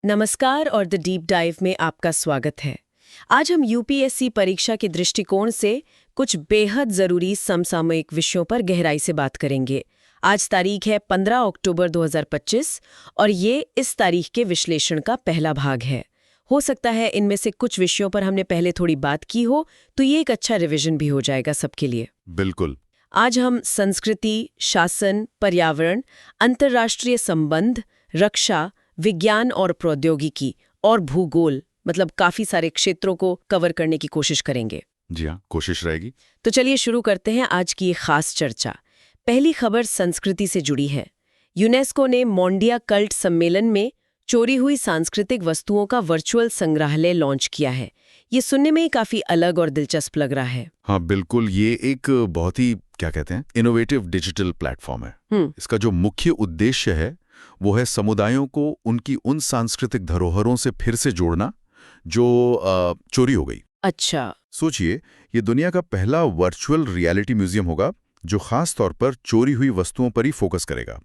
नमस्कार और the deep dive में आपका स्वागत है। आज हम यूपीएससी परीक्षा के दृष्टिकोण से कुछ बेहद ज़रूरी समसामयिक विषयों पर गहराई से बात करेंगे। आज तारीख है 15 अक्टूबर 2025 और ये इस तारीख के विश्लेषण का पहला भाग है। हो सकता है इनमें से कुछ विषयों पर हमने पहले थोड़ी बात की हो, तो ये एक अच्छा रिवीजन भी हो जाएगा सबके लिए। बिल्कुल। आज हम संस्कृति, शासन, पर्यावरण, अंतर्राष्ट्रीय संबंध, रक्षा, विज्ञान और प्रौद्योगिकी और भूगोल, मतलब काफी सारे क्षेत्रों को कवर करने की कोशिश करेंगे। जी हाँ, कोशिश रहेगी। तो चलिए शुरू करते हैं आज की ये खास चर्चा। पहली खबर संस्कृति से जुड़ी है। यूनेस्को ने मोंडिया कल्ट सम्मेलन में चोरी हुई सांस्कृतिक वस्तुओं का वर्चुअल संग्रहालय लॉन्च किया है। ये सुनने में ही काफी अलग और दिलचस्प लग रहा है। हाँ बिल्कुल, ये एक बहुत ही क्या कहते हैं इनोवेटिव डिजिटल प्लेटफॉर्म है। इसका जो मुख्य उद्देश्य है वो है समुदायों को उनकी उन सांस्कृतिक धरोहरों से फिर से जोड़ना जो चोरी हो गई। अच्छा। सोचिए, ये दुनिया का पहला वर्चुअल रियलिटी म्यूजियम होगा जो खास तौर पर चोरी हुई वस्तुओं पर ही फोकस करेगा।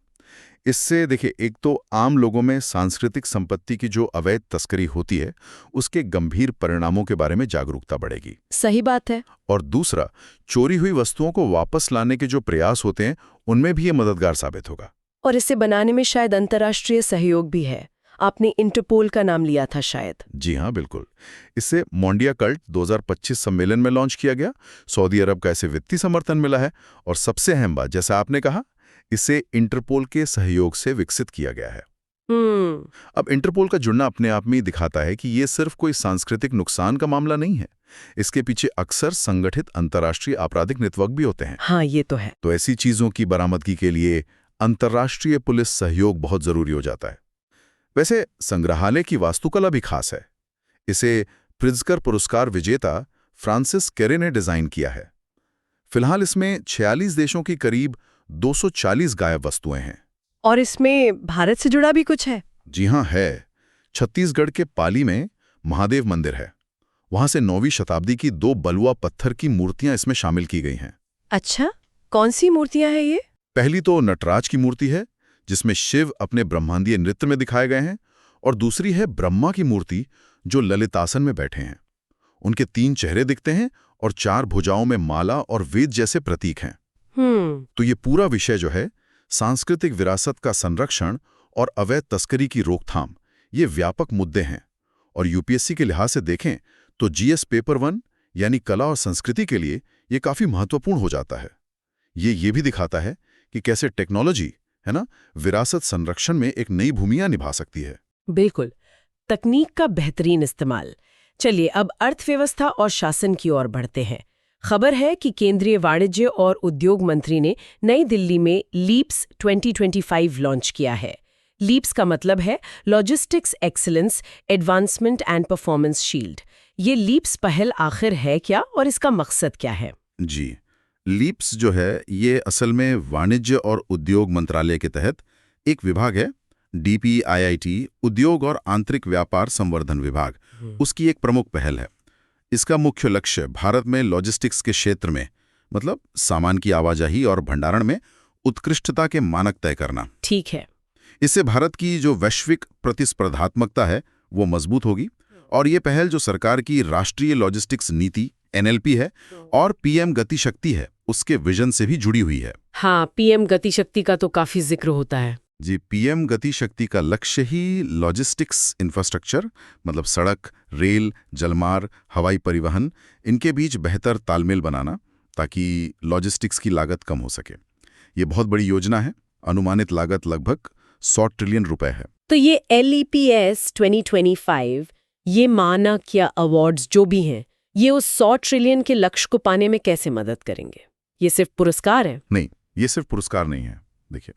इससे देखिए, एक तो आम लोगों में सांस्कृतिक संपत्ति की जो अवैध तस्करी होती है उसके गंभीर परिणामों के बारे में जागरूकता बढ़ेगी। सही बात है। और दूसरा, चोरी हुई वस्तुओं को वापस लाने के जो प्रयास होते हैं उनमें भी ये मददगार साबित होगा। और इसे बनाने में शायद अंतर्राष्ट्रीय सहयोग भी है। आपने इंटरपोल का नाम लिया था शायद। जी हाँ बिल्कुल। इसे मोंडिया कल्ट 2025 सम्मेलन में लॉन्च किया गया। सऊदी अरब का इसे वित्तीय समर्थन मिला है और सबसे अहम बात, जैसा आपने कहा, इसे इंटरपोल के सहयोग से विकसित किया गया है। अब इंटरपोल का जुड़ना अपने आप में ही दिखाता है कि ये सिर्फ कोई सांस्कृतिक नुकसान का मामला नहीं है। इसके पीछे अक्सर संगठित अंतर्राष्ट्रीय आपराधिक नेटवर्क भी होते हैं। हाँ, ये तो है। तो ऐसी चीजों की बरामदगी के लिए अंतर्राष्ट्रीय पुलिस सहयोग बहुत जरूरी हो जाता है। वैसे संग्रहालय की वास्तुकला भी खास है। इसे प्रिट्जकर पुरस्कार विजेता फ्रांसिस केरे ने डिजाइन किया है। फिलहाल इसमें 46 देशों की करीब 240 गायब वस्तुएं हैं। और इसमें भारत से जुड़ा भी कुछ है? जी हाँ है। छत्तीसगढ़ के पाली में महादेव मंदिर है। वहां से 9वीं शताब्दी की 2 बलुआ पत्थर की मूर्तियां इसमें शामिल की गई हैं। अच्छा, कौन सी मूर्तियां हैं ये? पहली तो नटराज की मूर्ति है जिसमें शिव अपने ब्रह्मांडीय नृत्य में दिखाए गए हैं, और दूसरी है ब्रह्मा की मूर्ति जो ललितासन में बैठे हैं। उनके 3 चेहरे दिखते हैं और 4 भुजाओं में माला और वेद जैसे प्रतीक हैं। तो ये पूरा विषय जो है सांस्कृतिक विरासत का संरक्षण और अवैध तस्करी की रोकथाम, ये व्यापक मुद्दे हैं। और यूपीएससी के लिहाज से देखें तो जीएस पेपर 1 यानी कला और संस्कृति के लिए ये काफी महत्वपूर्ण हो जाता है। ये भी दिखाता है कि कैसे टेक्नोलॉजी है ना विरासत संरक्षण में एक नई भूमिका निभा सकती है। बिल्कुल, तकनीक का बेहतरीन इस्तेमाल। चलिए अब अर्थव्यवस्था और शासन की ओर बढ़ते हैं। खबर है कि केंद्रीय वाणिज्य और उद्योग मंत्री ने नई दिल्ली में लीप्स 2025 लॉन्च किया है। लीप्स का मतलब है logistics excellence advancement and performance shield. ये लीप्स पहल आखिर है क्या और इसका मकसद क्या है? जी, लीप्स जो है ये असल में वाणिज्य और उद्योग मंत्रालय के तहत एक विभाग है। डीपीआईआईटी, उद्योग और आंतरिक व्यापार संवर्धन विभाग, उसकी एक प्रमुख पहल है। इसका मुख्य लक्ष्य भारत में लॉजिस्टिक्स के क्षेत्र में, मतलब सामान की आवाजाही और भंडारण में उत्कृष्टता के मानक तय करना। ठीक है। इससे भारत की जो वैश्विक प्रतिस्पर्धात्मकता है वो मजबूत होगी। और ये पहल जो सरकार की राष्ट्रीय लॉजिस्टिक्स नीति एनएलपी है और पीएम गति शक्ति है उसके विजन से भी जुड़ी हुई है। हाँ, पीएम गति शक्ति का तो काफी जिक्र होता है। जी, पीएम गति शक्ति का लक्ष्य ही लॉजिस्टिक्स इंफ्रास्ट्रक्चर, मतलब सड़क, रेल, जलमार्ग, हवाई परिवहन, इनके बीच बेहतर तालमेल बनाना ताकि लॉजिस्टिक्स की लागत कम हो सके। ये बहुत बड़ी योजना है। अनुमानित लागत लगभग 100 ट्रिलियन रुपए है। तो ये LEPS 2025, ये मानक या अवार्ड्स जो भी हैं, ये उस 100 ट्रिलियन के लक्ष्य को पाने में कैसे मदद करेंगे? ये सिर्फ पुरस्कार है? नहीं, ये सिर्फ पुरस्कार नहीं है। देखिए,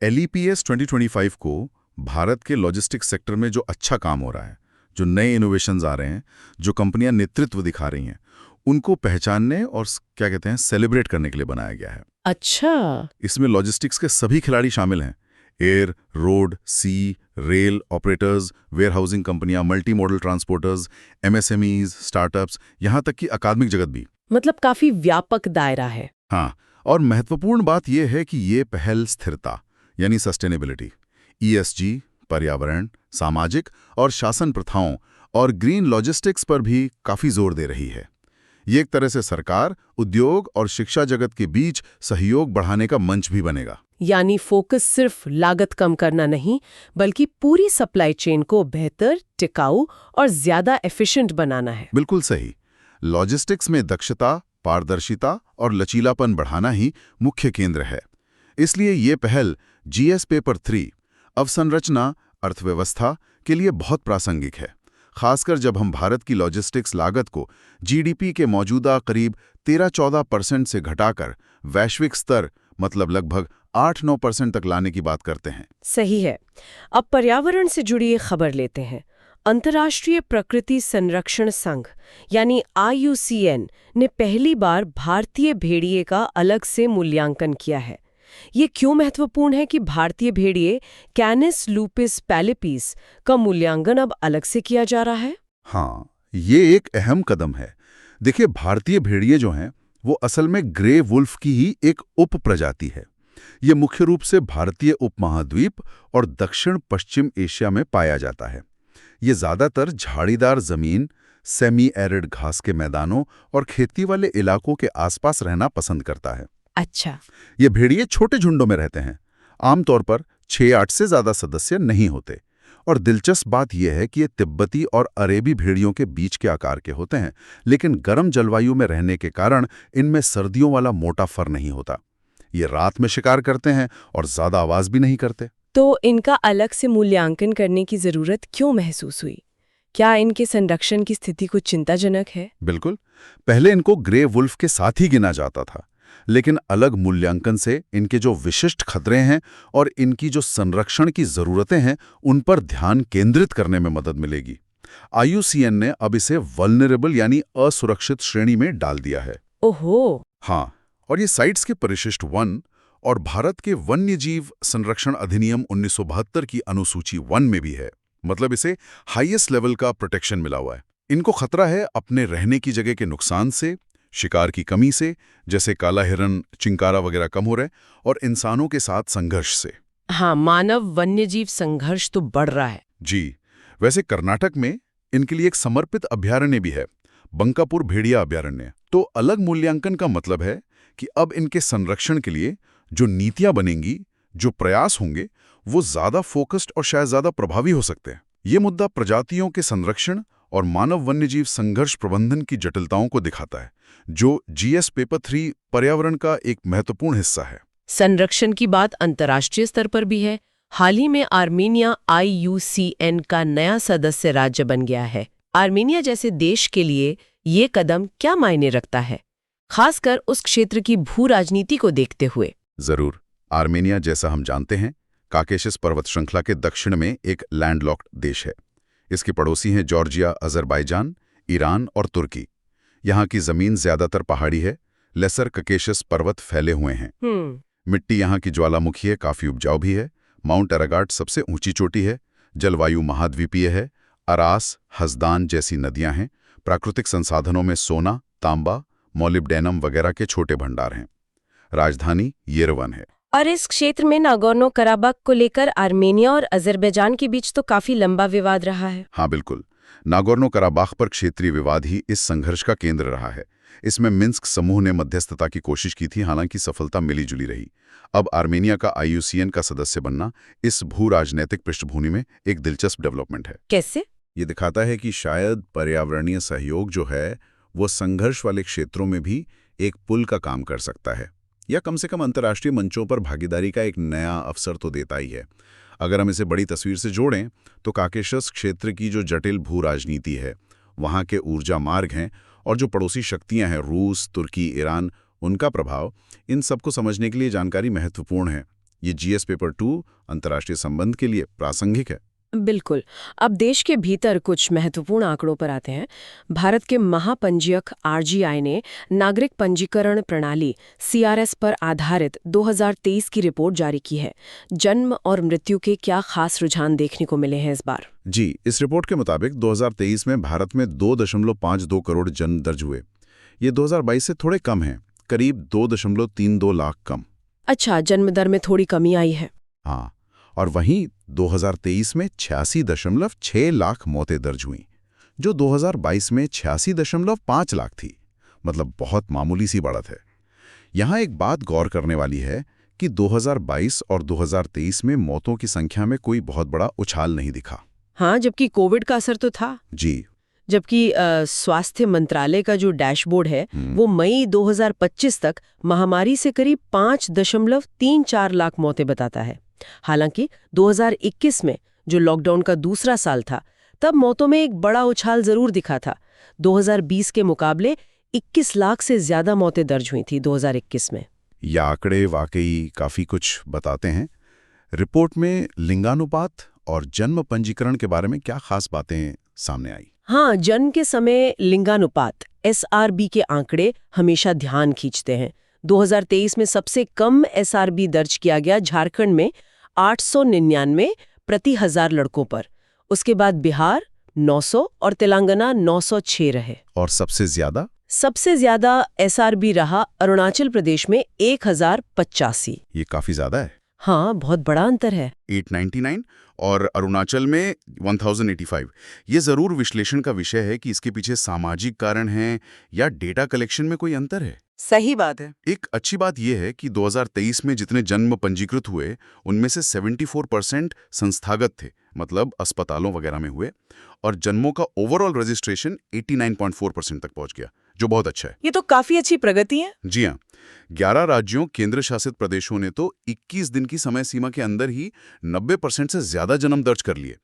LEPS 2025 को भारत के लॉजिस्टिक्स सेक्टर में जो अच्छा काम हो रहा है, जो नए इनोवेशंस आ रहे हैं, जो कंपनियां नेतृत्व दिखा रही हैं, उनको पहचानने और क्या कहते हैं सेलिब्रेट करने के लिए बनाया गया है। अच्छा। इसमें लॉजिस्टिक्स के सभी खिलाड़ी शामिल हैं। एयर, रोड, सी, रेल ऑपरेटर्स, वेयरहाउसिंग कंपनियां, multi modal transporters, MSMEs, startups, यहां तक कि अकादमिक जगत भी। मतलब काफी व्यापक दायरा है। हाँ, और महत्वपूर्ण बात यह है कि ये पहल स्थिरता यानी सस्टेनेबिलिटी, ESG, पर्यावरण, सामाजिक और शासन प्रथाओं और ग्रीन लॉजिस्टिक्स पर भी काफी जोर दे रही है। ये एक तरह से सरकार, उद्योग और शिक्षा जगत के बीच सहयोग बढ़ाने का मंच भी बनेगा। यानी फोकस सिर्फ लागत कम करना नहीं, बल्कि पूरी सप्लाई चेन को बेहतर, टिकाऊ और ज्यादा एफिशिएंट बनाना है। बिल्कुल सही। लॉजिस्टिक्स में दक्षता, पारदर्शिता और लचीलापन बढ़ाना ही मुख्य केंद्र है। इसलिए ये पहल जीएस पेपर 3 अवसंरचना अर्थव्यवस्था के लिए बहुत प्रासंगिक है, खासकर जब हम भारत की लॉजिस्टिक्स लागत को जीडीपी के मौजूदा करीब 13-14% से घटाकर वैश्विक स्तर मतलब लगभग 8-9% तक लाने की बात करते हैं। सही है। अब पर्यावरण से जुड़ी एक खबर लेते हैं। अंतर्राष्ट्रीय प्रकृति संरक्षण संघ यानी IUCN ने पहली बार भारतीय भेड़िए का अलग से मूल्यांकन किया है। ये क्यों महत्वपूर्ण है कि भारतीय भेड़िए कैनिस लूपिस पैलिपीस का मूल्यांकन अब अलग से किया जा रहा है? हाँ, ये एक अहम कदम है। देखिए, भारतीय भेड़िए जो हैं वो असल में ग्रे वुल्फ की ही एक उप प्रजाति है। ये मुख्य रूप से भारतीय उपमहाद्वीप और दक्षिण पश्चिम एशिया में पाया जाता है। ये ज्यादातर झाड़ीदार जमीन, सेमी एरिड घास के मैदानों और खेती वाले इलाकों के आसपास रहना पसंद करता है। अच्छा। ये भेड़िए छोटे झुंडों में रहते हैं, आमतौर पर 6-8 से ज्यादा सदस्य नहीं होते। और दिलचस्प बात यह है कि ये तिब्बती और अरेबी भेड़ियों के बीच के आकार के होते हैं, लेकिन गर्म जलवायु में रहने के कारण इनमें सर्दियों वाला मोटा फर नहीं होता। ये रात में शिकार करते हैं और ज्यादा आवाज भी नहीं करते। तो इनका अलग से मूल्यांकन करने की जरूरत क्यों महसूस हुई? क्या इनके संरक्षण की स्थिति कुछ चिंताजनक है? बिल्कुल। पहले इनको ग्रे वुल्फ के साथ ही गिना जाता था, लेकिन अलग मूल्यांकन से इनके जो विशिष्ट खतरे हैं और इनकी जो संरक्षण की जरूरतें हैं उन पर ध्यान केंद्रित करने में मदद मिलेगी। IUCN ने अब इसे वल्नरेबल यानी असुरक्षित श्रेणी में डाल दिया है। ओहो। हाँ, और ये साइट्स के परिशिष्ट वन और भारत के वन्यजीव संरक्षण अधिनियम 1972 की अनुसूची 1 में भी है। मतलब इसे हाईएस्ट लेवल का प्रोटेक्शन मिला हुआ है। इनको खतरा है अपने रहने की जगह के नुकसान से, शिकार की कमी से, जैसे काला हिरन, चिंकारा वगैरह कम हो रहे, और इंसानों के साथ संघर्ष से। हाँ, मानव वन्यजीव संघर्ष तो बढ़ रहा है। जी। वैसे कर्नाटक में इनके लिए एक समर्पित अभयारण्य भी है, बंकापुर भेड़िया अभयारण्य। तो अलग मूल्यांकन का मतलब है कि अब इनके संरक्षण के लिए जो नीतियां बनेंगी, जो प्रयास होंगे, वो ज्यादा फोकस्ड और शायद ज्यादा प्रभावी हो सकते हैं। ये मुद्दा प्रजातियों के संरक्षण और मानव वन्यजीव संघर्ष प्रबंधन की जटिलताओं को दिखाता है, जो जीएस पेपर 3 पर्यावरण का एक महत्वपूर्ण हिस्सा है। संरक्षण की बात अंतर्राष्ट्रीय स्तर पर भी है। हाल ही में आर्मेनिया IUCN का नया सदस्य राज्य बन गया है। आर्मेनिया जैसे देश के लिए ये कदम क्या मायने रखता है, खासकर उस क्षेत्र की भू राजनीति को देखते हुए? जरूर। आर्मेनिया, जैसा हम जानते हैं, काकेशस पर्वत श्रृंखला के दक्षिण में एक लैंडलॉक्ड देश है। इसके पड़ोसी हैं जॉर्जिया, अजरबैजान, ईरान और तुर्की। यहाँ की जमीन ज्यादातर पहाड़ी है, लेसर ककेशस पर्वत फैले हुए हैं। मिट्टी यहाँ की ज्वालामुखी है, काफी उपजाऊ भी है। माउंट अरागाट सबसे ऊंची चोटी है। जलवायु महाद्वीपीय है। अरास, हसदान जैसी नदियां हैं। प्राकृतिक संसाधनों में सोना, तांबा, मोलिब्डेनम वगैरह के छोटे भंडार हैं। राजधानी येरेवन है। और इस क्षेत्र में नागोर्नो कराबाख को लेकर आर्मेनिया और अजरबैजान के बीच तो काफी लंबा विवाद रहा है। हाँ बिल्कुल। नागोर्नो कराबाख पर क्षेत्रीय विवाद ही इस संघर्ष का केंद्र रहा है। इसमें मिन्स्क समूह ने मध्यस्थता की कोशिश की थी, हालांकि सफलता मिली-जुली रही। अब आर्मेनिया का IUCN का सदस्य बनना इस भू राजनैतिक पृष्ठभूमि में एक दिलचस्प डेवलपमेंट है। कैसे? ये दिखाता है कि शायद पर्यावरणीय सहयोग जो है वो संघर्ष वाले क्षेत्रों में भी एक पुल का काम कर सकता है, या कम से कम अंतर्राष्ट्रीय मंचों पर भागीदारी का एक नया अवसर तो देता ही है। अगर हम इसे बड़ी तस्वीर से जोड़ें तो काकेशस क्षेत्र की जो जटिल भू राजनीति है, वहाँ के ऊर्जा मार्ग हैं और जो पड़ोसी शक्तियां हैं, रूस, तुर्की, ईरान, उनका प्रभाव, इन सबको समझने के लिए जानकारी महत्वपूर्ण है। ये जीएस पेपर 2 अंतर्राष्ट्रीय संबंध के लिए प्रासंगिक है। बिल्कुल। अब देश के भीतर कुछ महत्वपूर्ण आंकड़ों पर आते हैं। भारत के महापंजीयक RGI ने नागरिक पंजीकरण प्रणाली CRS पर आधारित 2023 की रिपोर्ट जारी की है। जन्म और मृत्यु के क्या खास रुझान देखने को मिले हैं इस बार? जी, इस रिपोर्ट के मुताबिक 2023 में भारत में 2.52 करोड़ जन्म दर्ज हुए। ये 2022 से थोड़े कम हैं, करीब 2.32 लाख कम। अच्छा, जन्म दर में थोड़ी कमी आई है। हाँ, और वहीं 2023 में 86.6 लाख मौतें दर्ज हुईं, जो 2022 में 86.5 लाख थी। मतलब बहुत मामूली सी बढ़त है। यहाँ एक बात गौर करने वाली है कि 2022 और 2023 में मौतों की संख्या में कोई बहुत बड़ा उछाल नहीं दिखा। हाँ, जबकि कोविड का असर तो था। जी। जबकि स्वास्थ्य मंत्रालय का जो डैशबोर्ड है वो मई 2025 तक महामारी से करीब 5.34 लाख मौतें बताता है। हालांकि 2021 में जो लॉकडाउन का दूसरा साल था, तब मौतों में एक बड़ा उछाल जरूर दिखा था। 2020 के मुकाबले 21 लाख से ज्यादा मौतें दर्ज हुई थी 2021 में। ये आंकड़े वाकई काफ़ी कुछ बताते हैं। रिपोर्ट में लिंगानुपात और जन्म पंजीकरण के बारे में क्या खास बातें सामने आई? हाँ, जन्म के समय लिंगानुपात SRB के आंकड़े हमेशा ध्यान खींचते हैं। 2023 में सबसे कम SRB दर्ज किया गया झारखंड में 899 प्रति 1000 लड़कों पर। उसके बाद बिहार 900 और तेलंगाना 906 रहे। और सबसे ज्यादा SRB रहा अरुणाचल प्रदेश में 1085। ये काफ़ी ज़्यादा है। हाँ, बहुत बड़ा अंतर है। 899 और अरुणाचल में 1085। ये ज़रूर विश्लेषण का विषय है कि इसके पीछे सामाजिक कारण हैं या डेटा कलेक्शन में कोई अंतर है। सही बात है। एक अच्छी बात यह है कि 2023 में जितने जन्म पंजीकृत हुए उनमें से 74% संस्थागत थे, मतलब अस्पतालों वगैरह में हुए, और जन्मों का ओवरऑल रजिस्ट्रेशन 89.4% तक पहुंच गया, जो बहुत अच्छा है। ये तो काफी अच्छी प्रगति है। जी हाँ, 11 राज्यों केंद्र शासित प्रदेशों ने तो 21 दिन की समय सीमा के अंदर ही 90% से ज्यादा जन्म दर्ज कर लिए।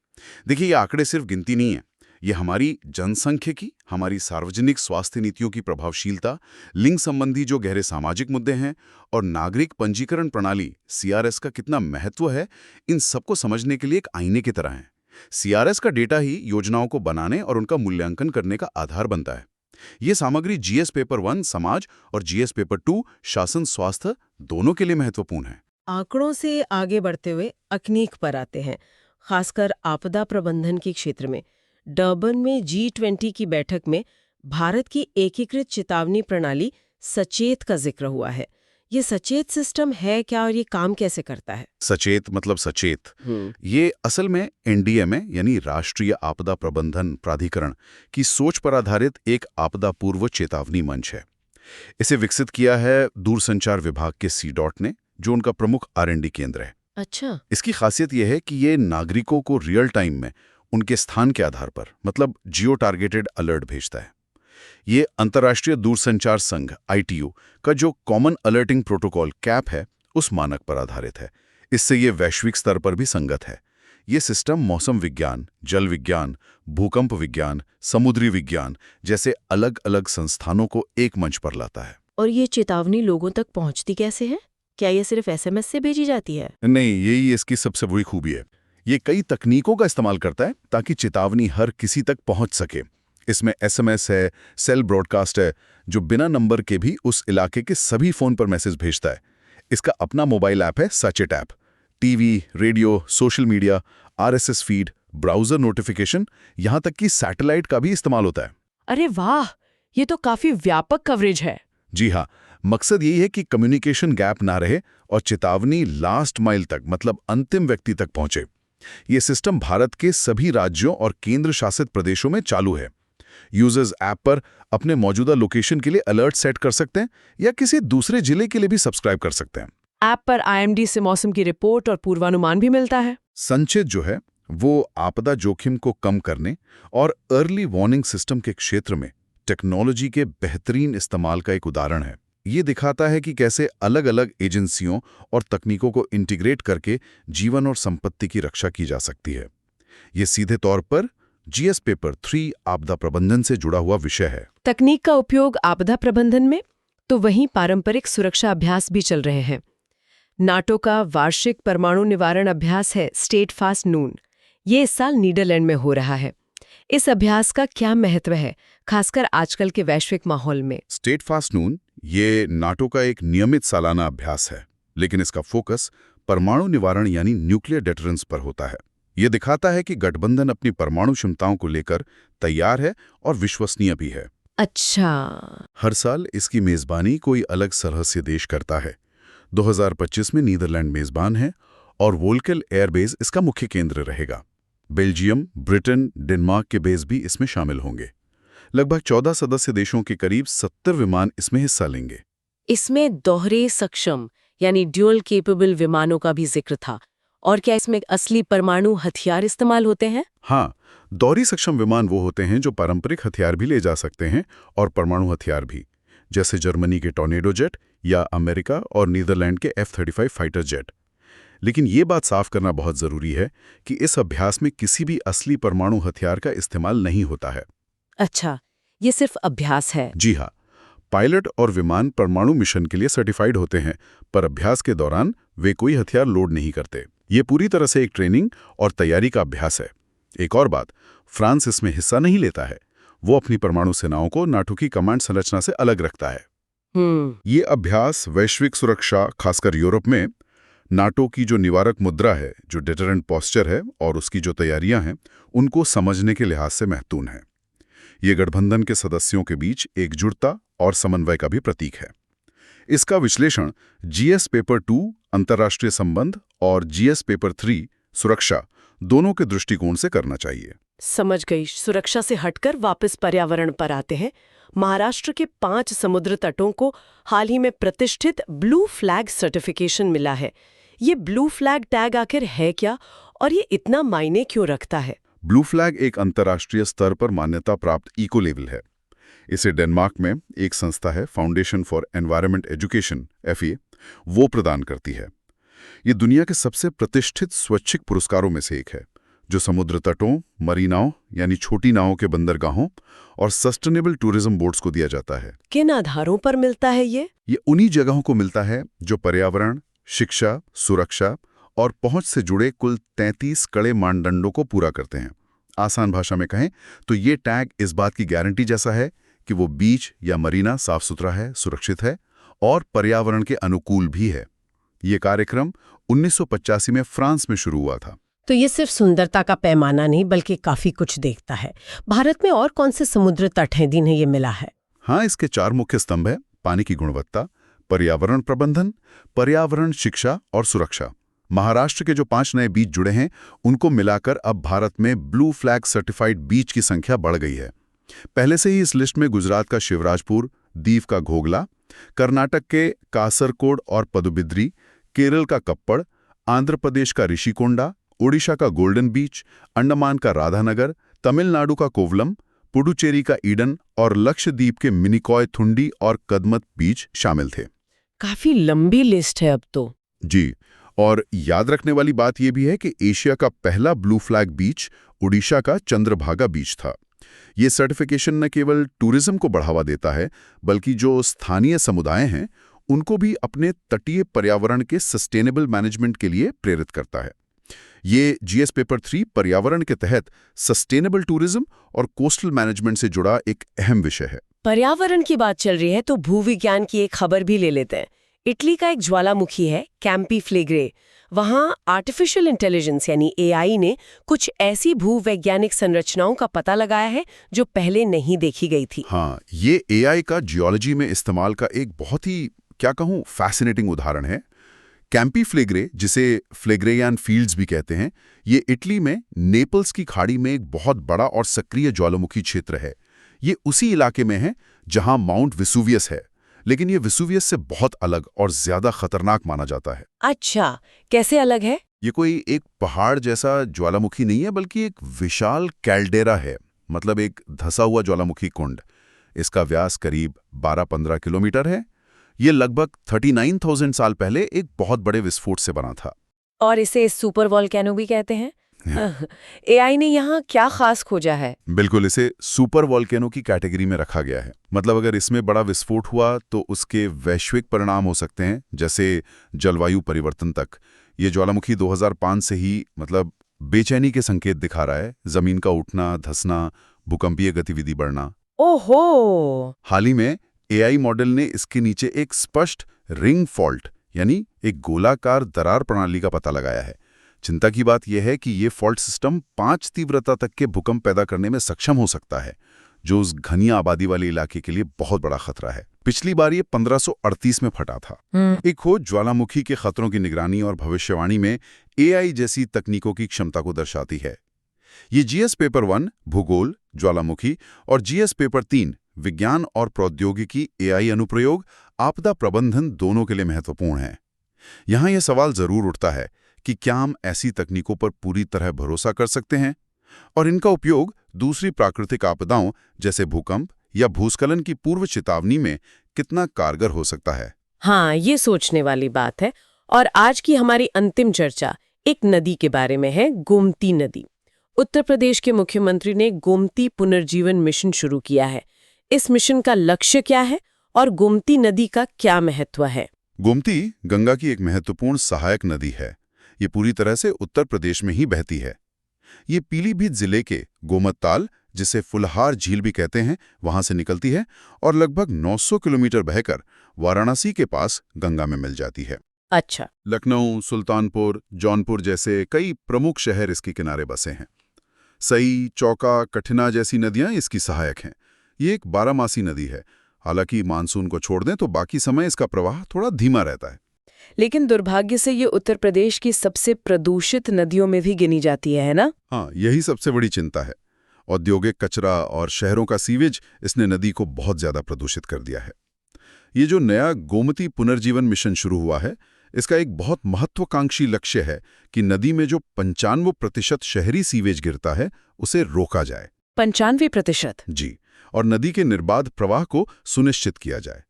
देखिए, ये आंकड़े सिर्फ गिनती नहीं है, ये हमारी जनसंख्यिकी, हमारी सार्वजनिक स्वास्थ्य नीतियों की प्रभावशीलता, लिंग संबंधी जो गहरे सामाजिक मुद्दे हैं और नागरिक पंजीकरण प्रणाली CRS का कितना महत्व है, इन सबको समझने के लिए एक आईने की तरह है। CRS का डेटा ही योजनाओं को बनाने और उनका मूल्यांकन करने का आधार बनता है। ये सामग्री GS पेपर 1 समाज और GS पेपर 2 शासन स्वास्थ्य दोनों के लिए महत्वपूर्ण है। आंकड़ों से आगे बढ़ते हुए तकनीक पर आते हैं, खासकर आपदा प्रबंधन के क्षेत्र में। डर्बन में G20 की बैठक में भारत की एकीकृत चेतावनी प्रणाली सचेत का जिक्र हुआ है। ये सचेत सिस्टम है क्या और ये काम कैसे करता है? सचेत मतलब सचेत। ये असल में NDMA यानी राष्ट्रीय आपदा प्रबंधन प्राधिकरण की सोच पर आधारित एक आपदा पूर्व चेतावनी मंच है। इसे विकसित किया है दूरसंचार विभाग के CDOT ने, जो उनका प्रमुख R&D केंद्र है। अच्छा। इसकी खासियत यह है कि ये नागरिकों को रियल टाइम में उनके स्थान के आधार पर, मतलब जियो टारगेटेड अलर्ट भेजता है। ये अंतर्राष्ट्रीय दूरसंचार संघ ITU का जो कॉमन अलर्टिंग प्रोटोकॉल CAP है, उस मानक पर आधारित है। इससे ये वैश्विक स्तर पर भी संगत है। ये सिस्टम मौसम विज्ञान, जल विज्ञान, भूकंप विज्ञान, समुद्री विज्ञान जैसे अलग अलग संस्थानों को एक मंच पर लाता है। और ये चेतावनी लोगों तक पहुंचती कैसे है? क्या ये सिर्फ SMS से भेजी जाती है? नहीं, यही इसकी सबसे बड़ी खूबी है। ये कई तकनीकों का इस्तेमाल करता है ताकि चेतावनी हर किसी तक पहुंच सके। इसमें SMS है, सेल ब्रॉडकास्ट है, जो बिना नंबर के भी उस इलाके के सभी फोन पर मैसेज भेजता है। इसका अपना मोबाइल ऐप है सचेत app. TV, radio, social media, RSS feed, browser notification, यहाँ तक कि सैटेलाइट का भी इस्तेमाल होता है। अरे वाह, ये तो काफी व्यापक कवरेज है। जी हाँ, मकसद यही है कि कम्युनिकेशन गैप ना रहे और चेतावनी लास्ट माइल तक, मतलब अंतिम व्यक्ति तक पहुंचे। ये सिस्टम भारत के सभी राज्यों और केंद्र शासित प्रदेशों में चालू है। यूजर्स ऐप पर अपने मौजूदा लोकेशन के लिए अलर्ट सेट कर सकते हैं या किसी दूसरे जिले के लिए भी सब्सक्राइब कर सकते हैं। ऐप पर IMD से मौसम की रिपोर्ट और पूर्वानुमान भी मिलता है। संचित जो है वो आपदा जोखिम को कम करने और अर्ली वार्निंग सिस्टम के क्षेत्र में टेक्नोलॉजी के बेहतरीन इस्तेमाल का एक उदाहरण है। ये दिखाता है कि कैसे अलग अलग एजेंसियों और तकनीकों को इंटीग्रेट करके जीवन और संपत्ति की रक्षा की जा सकती है। ये सीधे तौर पर GS पेपर 3 आपदा प्रबंधन से जुड़ा हुआ विषय है। तकनीक का उपयोग आपदा प्रबंधन में, तो वहीं पारंपरिक सुरक्षा अभ्यास भी चल रहे हैं। नाटो का वार्षिक परमाणु निवारण अभ्यास है स्टेडफास्ट नून। ये इस साल नीदरलैंड में हो रहा है। इस अभ्यास का क्या महत्व है, खासकर आजकल के वैश्विक माहौल में? स्टेडफास्ट नून ये नाटो का एक नियमित सालाना अभ्यास है, लेकिन इसका फोकस परमाणु निवारण यानी न्यूक्लियर डेटरेंस पर होता है। ये दिखाता है कि गठबंधन अपनी परमाणु क्षमताओं को लेकर तैयार है और विश्वसनीय भी है। अच्छा। हर साल इसकी मेजबानी कोई अलग सदस्य देश करता है। 2025 में नीदरलैंड मेजबान है और वोल्केल एयरबेस इसका मुख्य केंद्र रहेगा। बेल्जियम, ब्रिटेन, डेनमार्क के बेस भी इसमें शामिल होंगे। लगभग 14 सदस्य देशों के करीब 70 विमान इसमें हिस्सा लेंगे। इसमें दोहरे सक्षम यानी ड्यूअल केपेबल विमानों का भी जिक्र था। और क्या इसमें असली परमाणु हथियार इस्तेमाल होते हैं? हाँ, दोहरी सक्षम विमान वो होते हैं जो पारंपरिक हथियार भी ले जा सकते हैं और परमाणु हथियार भी, जैसे जर्मनी के टॉर्नेडो जेट या अमेरिका और नीदरलैंड के F-35 फाइटर जेट। लेकिन ये बात साफ करना बहुत जरूरी है कि इस अभ्यास में किसी भी असली परमाणु हथियार का इस्तेमाल नहीं होता है। अच्छा, ये सिर्फ अभ्यास है। जी हाँ, पायलट और विमान परमाणु मिशन के लिए सर्टिफाइड होते हैं, पर अभ्यास के दौरान वे कोई हथियार लोड नहीं करते। ये पूरी तरह से एक ट्रेनिंग और तैयारी का अभ्यास है। एक और बात, फ्रांस इसमें हिस्सा नहीं लेता है। वो अपनी परमाणु सेनाओं को नाटो की कमांड संरचना से अलग रखता है। ये अभ्यास वैश्विक सुरक्षा, खासकर यूरोप में नाटो की जो निवारक मुद्रा है, जो डिटरेंट पोस्चर है और उसकी जो तैयारियां हैं, उनको समझने के लिहाज से महत्वपूर्ण है। ये गठबंधन के सदस्यों के बीच एकजुटता और समन्वय का भी प्रतीक है। इसका विश्लेषण GS पेपर 2 अंतर्राष्ट्रीय संबंध और GS पेपर 3 सुरक्षा दोनों के दृष्टिकोण से करना चाहिए। समझ गई। सुरक्षा से हटकर वापस पर्यावरण पर आते हैं। महाराष्ट्र के 5 समुद्र तटों को हाल ही में प्रतिष्ठित ब्लू फ्लैग सर्टिफिकेशन मिला है। ये ब्लू फ्लैग टैग आखिर है क्या और ये इतना मायने क्यों रखता है? ब्लू फ्लैग एक अंतर्राष्ट्रीय स्तर पर मान्यता प्राप्त इको लेवल है। इसे डेनमार्क में एक संस्था है, foundation for environment education FA, वो प्रदान करती है। ये दुनिया के सबसे प्रतिष्ठित स्वैच्छिक पुरस्कारों में से एक है, जो समुद्र तटों, मरीनाओं यानी छोटी नावों के बंदरगाहों और सस्टेनेबल टूरिज्म बोर्ड्स को दिया जाता है। किन आधारों पर मिलता है ये? ये उन्हीं जगहों को मिलता है जो पर्यावरण, शिक्षा, सुरक्षा और पहुंच से जुड़े कुल 33 कड़े मानदंडों को पूरा करते हैं। आसान भाषा में कहें तो ये टैग इस बात की गारंटी जैसा है कि वो बीच या मरीना साफ सुथरा है, सुरक्षित है और पर्यावरण के अनुकूल भी है। ये कार्यक्रम 1985 में फ्रांस में शुरू हुआ था। तो ये सिर्फ सुंदरता का पैमाना नहीं बल्कि काफी कुछ देखता है। भारत में और कौन से समुद्र तट हैं जिन्हें ये मिला है? हाँ, इसके 4 मुख्य स्तंभ है: पानी की गुणवत्ता, पर्यावरण प्रबंधन, पर्यावरण शिक्षा और सुरक्षा। महाराष्ट्र के जो 5 नए बीच जुड़े हैं, उनको मिलाकर अब भारत में ब्लू फ्लैग सर्टिफाइड बीच की संख्या बढ़ गई है। पहले से ही इस लिस्ट में गुजरात का शिवराजपुर, दीव का घोगला, कर्नाटक के कासरकोड और पदुबिद्री, केरल का कप्पड़, आंध्र प्रदेश का ऋषिकोंडा, ओडिशा का गोल्डन बीच, अंडमान का राधानगर, तमिलनाडु का कोवलम, पुडुचेरी का ईडन और लक्षद्वीप के मिनिकॉय थुंडी और कदमत बीच शामिल थे। काफी लंबी लिस्ट है अब तो। जी, और याद रखने वाली बात यह भी है कि एशिया का पहला ब्लू फ्लैग बीच ओडिशा का चंद्रभागा बीच था। ये सर्टिफिकेशन न केवल टूरिज्म को बढ़ावा देता है, बल्कि जो स्थानीय समुदाय हैं उनको भी अपने तटीय पर्यावरण के सस्टेनेबल मैनेजमेंट के लिए प्रेरित करता है। ये GS पेपर 3 पर्यावरण के तहत सस्टेनेबल टूरिज्म और कोस्टल मैनेजमेंट से जुड़ा एक अहम विषय है। पर्यावरण की बात चल रही है तो भूविज्ञान की एक खबर भी ले लेते हैं। इटली का एक ज्वालामुखी है कैंपी फ्लेग्रे। वहां आर्टिफिशियल इंटेलिजेंस यानी AI ने कुछ ऐसी भूवैज्ञानिक संरचनाओं का पता लगाया है जो पहले नहीं देखी गई थी। हाँ, ये AI का जियोलॉजी में इस्तेमाल का एक बहुत ही, क्या कहूँ, फैसिनेटिंग उदाहरण है। कैंपी फ्लेग्रे, जिसे फ्लेग्रेयान फील्ड्स भी कहते हैं, ये इटली में नेपल्स की खाड़ी में एक बहुत बड़ा और सक्रिय ज्वालामुखी क्षेत्र है। ये उसी इलाके में है जहां माउंट वेसुवियस है, लेकिन ये वेसुवियस से बहुत अलग और ज्यादा खतरनाक माना जाता है। अच्छा, कैसे अलग है? ये कोई एक पहाड़ जैसा ज्वालामुखी नहीं है, बल्कि एक विशाल कैल्डेरा है, मतलब एक धंसा हुआ ज्वालामुखी कुंड। इसका व्यास करीब 12-15 किलोमीटर है। ये लगभग 39,000 साल पहले एक बहुत बड़े विस्फोट से बना था। और इसे सुपर वोल्केनो भी कहते हैं। AI ने यहाँ क्या खास खोजा है? बिल्कुल, इसे सुपर वोल्केनो की कैटेगरी में रखा गया है। मतलब अगर इसमें बड़ा विस्फोट हुआ तो उसके वैश्विक परिणाम हो सकते हैं, जैसे जलवायु परिवर्तन तक। ये ज्वालामुखी 2005 से ही बेचैनी के संकेत दिखा रहा है, जमीन का उठना, धंसना, भूकंपीय गतिविधि बढ़ना। ओहो! हाल ही में AI मॉडल ने इसके नीचे एक स्पष्ट रिंग फॉल्ट यानी एक गोलाकार दरार प्रणाली का पता लगाया है। चिंता की बात यह है कि ये फॉल्ट सिस्टम 5 तीव्रता तक के भूकंप पैदा करने में सक्षम हो सकता है, जो उस घनी आबादी वाले इलाके के लिए बहुत बड़ा खतरा है। पिछली बार ये 1538 में फटा था। एक खोज ज्वालामुखी के खतरों की निगरानी और भविष्यवाणी में AI जैसी तकनीकों की क्षमता को दर्शाती है। ये GS पेपर 1 भूगोल, ज्वालामुखी और GS पेपर 3 विज्ञान और प्रौद्योगिकी AI अनुप्रयोग, आपदा प्रबंधन दोनों के लिए महत्वपूर्ण है। यहाँ यह सवाल जरूर उठता है कि क्या हम ऐसी तकनीकों पर पूरी तरह भरोसा कर सकते हैं और इनका उपयोग दूसरी प्राकृतिक आपदाओं जैसे भूकंप या भूस्खलन की पूर्व चेतावनी में कितना कारगर हो सकता है। हाँ, ये सोचने वाली बात है। और आज की हमारी अंतिम चर्चा एक नदी के बारे में है, गोमती नदी। उत्तर प्रदेश के मुख्यमंत्री ने गोमती पुनर्जीवन मिशन शुरू किया है। इस मिशन का लक्ष्य क्या है और गोमती नदी का क्या महत्व है? गोमती गंगा की एक महत्वपूर्ण सहायक नदी है। ये पूरी तरह से उत्तर प्रदेश में ही बहती है। ये पीलीभीत जिले के गोमत ताल, जिसे फुलहार झील भी कहते हैं, वहां से निकलती है और लगभग 900 किलोमीटर बहकर वाराणसी के पास गंगा में मिल जाती है। अच्छा। लखनऊ, सुल्तानपुर, जौनपुर जैसे कई प्रमुख शहर इसके किनारे बसे हैं। सई, चौका, कठिना जैसी नदियां इसकी सहायक हैं। ये एक 12मासी नदी है। हालांकि मानसून को छोड़ दें तो बाकी समय इसका प्रवाह थोड़ा धीमा रहता है। लेकिन दुर्भाग्य से ये उत्तर प्रदेश की सबसे प्रदूषित नदियों में भी गिनी जाती है ना? हाँ, यही सबसे बड़ी चिंता है। औद्योगिक कचरा और शहरों का सीवेज इसने नदी को बहुत ज्यादा प्रदूषित कर दिया है। ये जो नया गोमती पुनर्जीवन मिशन शुरू हुआ है, इसका एक बहुत महत्वाकांक्षी लक्ष्य है कि नदी में जो 95% शहरी सीवेज गिरता है उसे रोका जाए। 95%? जी, और नदी के निर्बाध प्रवाह को सुनिश्चित किया जाए।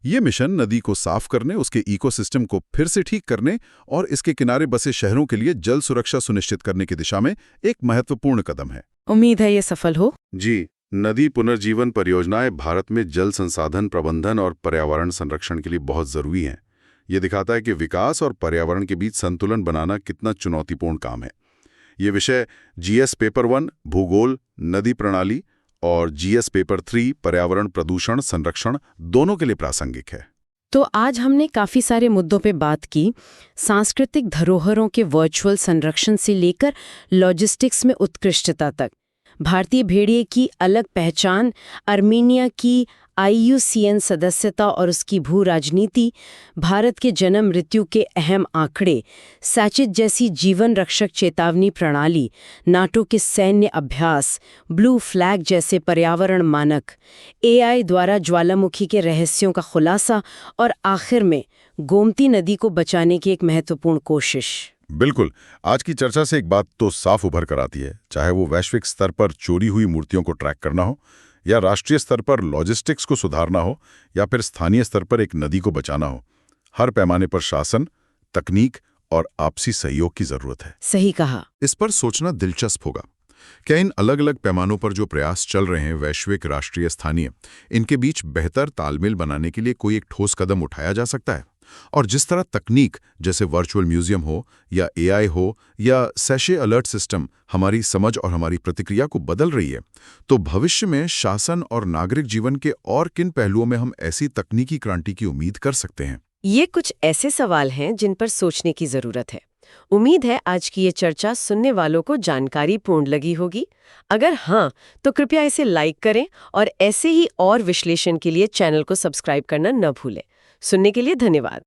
ये मिशन नदी को साफ करने, उसके इकोसिस्टम को फिर से ठीक करने और इसके किनारे बसे शहरों के लिए जल सुरक्षा सुनिश्चित करने की दिशा में एक महत्वपूर्ण कदम है। उम्मीद है ये सफल हो। जी, नदी पुनर्जीवन परियोजनाएं भारत में जल संसाधन प्रबंधन और पर्यावरण संरक्षण के लिए बहुत जरूरी हैं। ये दिखाता है कि विकास और पर्यावरण के बीच संतुलन बनाना कितना चुनौतीपूर्ण काम है। ये विषय GS पेपर 1 भूगोल, नदी प्रणाली और GS पेपर 3 पर्यावरण प्रदूषण संरक्षण दोनों के लिए प्रासंगिक है। तो आज हमने काफी सारे मुद्दों पे बात की, सांस्कृतिक धरोहरों के वर्चुअल संरक्षण से लेकर लॉजिस्टिक्स में उत्कृष्टता तक, भारतीय भेड़िए की अलग पहचान, अर्मीनिया की IUCN सदस्यता और उसकी भू राजनीति, भारत के जन्म मृत्यु के अहम आंकड़े, सैचिट जैसी जीवन रक्षक चेतावनी प्रणाली, नाटो के सैन्य अभ्यास, ब्लू फ्लैग जैसे पर्यावरण मानक, AI द्वारा ज्वालामुखी के रहस्यों का खुलासा और आखिर में गोमती नदी को बचाने की एक महत्वपूर्ण कोशिश। बिल्कुल, आज की चर्चा से एक बात तो साफ उभर कर आती है, चाहे वो वैश्विक स्तर पर चोरी हुई मूर्तियों को ट्रैक करना हो, या राष्ट्रीय स्तर पर लॉजिस्टिक्स को सुधारना हो, या फिर स्थानीय स्तर पर एक नदी को बचाना हो, हर पैमाने पर शासन, तकनीक और आपसी सहयोग की जरूरत है। सही कहा। इस पर सोचना दिलचस्प होगा। क्या इन अलग अलग पैमानों पर जो प्रयास चल रहे हैं, वैश्विक, राष्ट्रीय, स्थानीय, इनके बीच बेहतर तालमेल बनाने के लिए कोई एक ठोस कदम उठाया जा सकता है? और जिस तरह तकनीक जैसे वर्चुअल म्यूजियम हो या AI हो या सैशे अलर्ट सिस्टम हमारी समझ और हमारी प्रतिक्रिया को बदल रही है, तो भविष्य में शासन और नागरिक जीवन के और किन पहलुओं में हम ऐसी तकनीकी क्रांति की उम्मीद कर सकते हैं? ये कुछ ऐसे सवाल हैं जिन पर सोचने की जरूरत है। उम्मीद है आज की ये चर्चा सुनने वालों को जानकारीपूर्ण लगी होगी। अगर हाँ, तो कृपया इसे लाइक करें और ऐसे ही और विश्लेषण के लिए चैनल को सब्सक्राइब करना न भूलें। सुनने के लिए धन्यवाद।